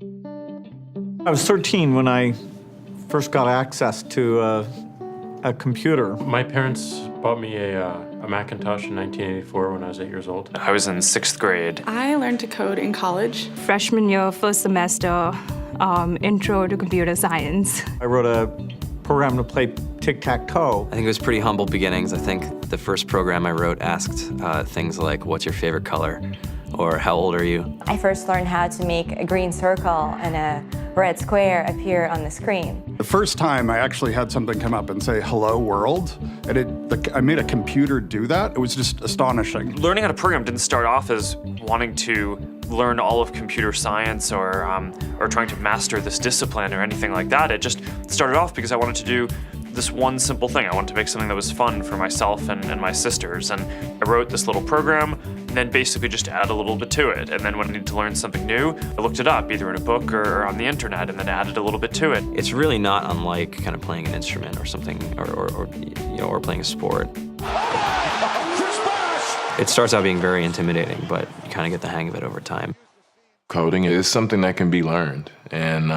I was 13 when I first got access to a computer. My parents bought me a Macintosh in 1984 when I was 8 years old. I was in 6th grade. I learned to code in college. Freshman year, first semester, intro to computer science. I wrote a program to play tic-tac-toe. I think it was pretty humble beginnings. I think the first program I wrote asked things like, what's your favorite color? Or how old are you? I first learned how to make a green circle and a red square appear on the screen. The first time I actually had something come up and say, hello world, and I made a computer do that. It was just astonishing. Learning how to program didn't start off as wanting to learn all of computer science or trying to master this discipline or anything like that. It just started off because I wanted to do this one simple thing. I wanted to make something that was fun for myself and my sisters. And I wrote this little program and then basically just add a little bit to it. And then when I needed to learn something new, I looked it up either in a book or on the internet and then added a little bit to it. It's really not unlike kind of playing an instrument or something, or playing a sport. It starts out being very intimidating, but you kind of get the hang of it over time. Coding is something that can be learned, and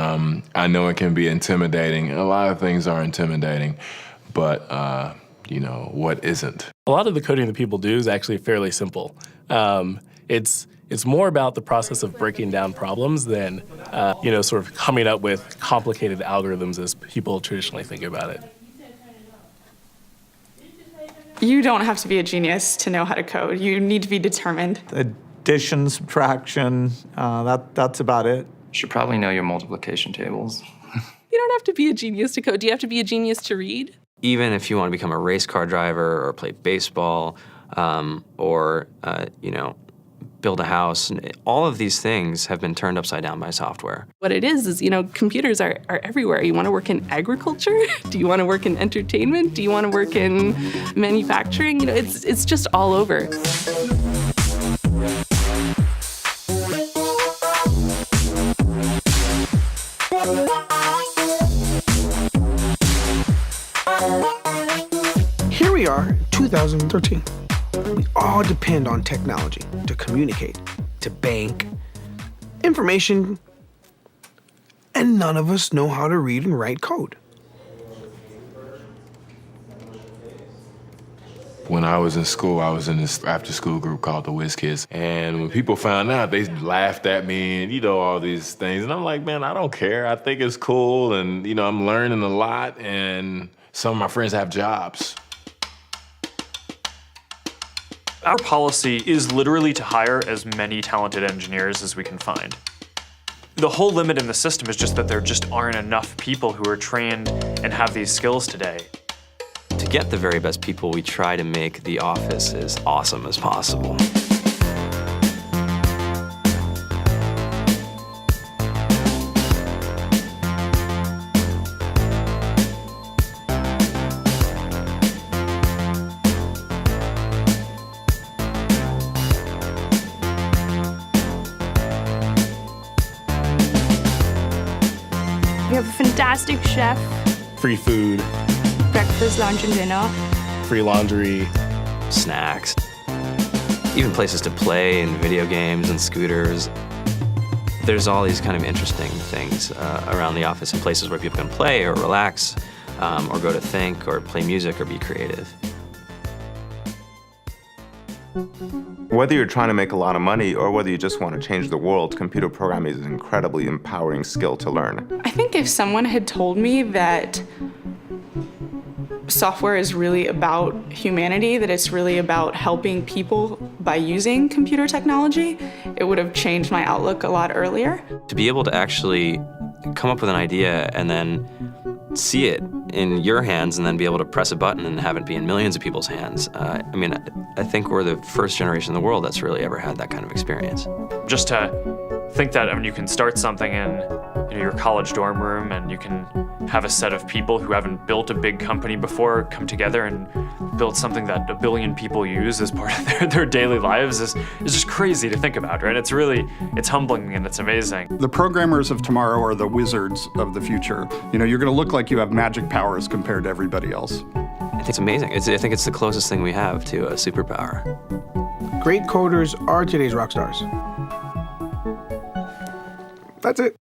I know it can be intimidating. A lot of things are intimidating, but what isn't? A lot of the coding that people do is actually fairly simple. It's more about the process of breaking down problems than sort of coming up with complicated algorithms as people traditionally think about it. You don't have to be a genius to know how to code. You need to be determined. Addition, subtraction, that's about it. You should probably know your multiplication tables. You don't have to be a genius to code. Do you have to be a genius to read? Even if you want to become a race car driver or play baseball or build a house, all of these things have been turned upside down by software. What it is computers are everywhere. You want to work in agriculture? Do you want to work in entertainment? Do you want to work in manufacturing? It's just all over. Here we are, 2013. We all depend on technology to communicate, to bank, information, and none of us know how to read and write code. When I was in school, I was in this after-school group called the Whiz Kids, and when people found out, they laughed at me and all these things, and I'm like, man, I don't care. I think it's cool, and I'm learning a lot, and some of my friends have jobs. Our policy is literally to hire as many talented engineers as we can find. The whole limit in the system is just that there just aren't enough people who are trained and have these skills today. To get the very best people, we try to make the office as awesome as possible. We have a fantastic chef, Free food, breakfast, lunch, and dinner. free laundry, snacks, even places to play and video games and scooters. There's all these kind of interesting things around the office and places where people can play or relax or go to think or play music or be creative. Whether you're trying to make a lot of money or whether you just want to change the world, computer programming is an incredibly empowering skill to learn. I think if someone had told me that software is really about humanity, that it's really about helping people by using computer technology, it would have changed my outlook a lot earlier. To be able to actually come up with an idea and then see it in your hands and then be able to press a button and have it be in millions of people's hands. I think we're the first generation in the world that's really ever had that kind of experience. Just to think that you can start something in your college dorm room and you can have a set of people who haven't built a big company before come together and build something that 1 billion people use as part of their daily lives is just crazy to think about, right? It's humbling and it's amazing. The programmers of tomorrow are the wizards of the future. You're going to look like you have magic powers compared to everybody else. I think it's amazing. I think it's the closest thing we have to a superpower. Great coders are today's rock stars. That's it.